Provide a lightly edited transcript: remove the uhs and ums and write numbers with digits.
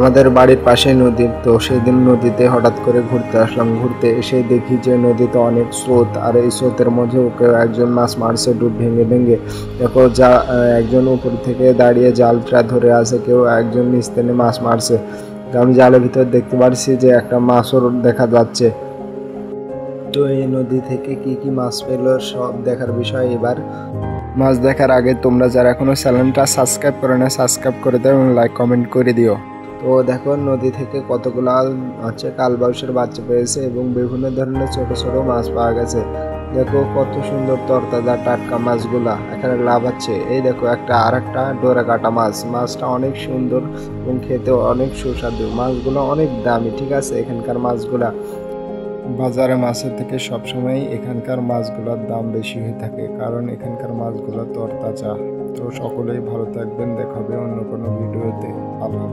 আমাদের বাড়ির পাশে নদী, তো সেদিন নদীতে হঠাৎ করে ঘুরতে আসলাম। ঘুরতে এসে দেখি যে নদীতে অনেক স্রোত, আর এই স্রোতের মধ্যেও কেউ একজন মাছ মারছে ডুব ভেঙে ভেঙে। দেখো একজন উপর থেকে দাঁড়িয়ে জালটা ধরে আছে, কেউ একজন নিচ থেকে মাছ মারছে। আমি জালের ভিতর দেখতে পাচ্ছি যে একটা মাছও দেখা যাচ্ছে। তো এই নদী থেকে কি কি মাছ পেলো সব দেখার বিষয়। এবার মাছ দেখার আগে তোমরা যারা এখনো চ্যানেলটা সাবস্ক্রাইব করে না, সাবস্ক্রাইব করে দাও এবং লাইক কমেন্ট করে দিও। তো দেখো নদী থেকে কতগুলো কালবাউসের বাচ্চা পেয়েছে এবং বিভিন্ন ধরনের ছোট ছোট মাছ পাওয়া গেছে। দেখো কত সুন্দর তরতাজা টাটকা মাছগুলা এখানে লাফাচ্ছে। এই দেখো আর একটা ডোরা কাটা মাছ, মাছটা অনেক সুন্দর এবং খেতেও অনেক সুস্বাদু। মাছগুলো অনেক দামি, ঠিক আছে। এখানকার মাছগুলা বাজারে মাছের থেকে সবসময় এখানকার মাছগুলোর দাম বেশি হয়ে থাকে, কারণ এখানকার মাছগুলো তরতাজা। তো সকলেই ভালো থাকবেন, দেখা হবে অন্য কোনো ভিডিওতে। আল্লাহ।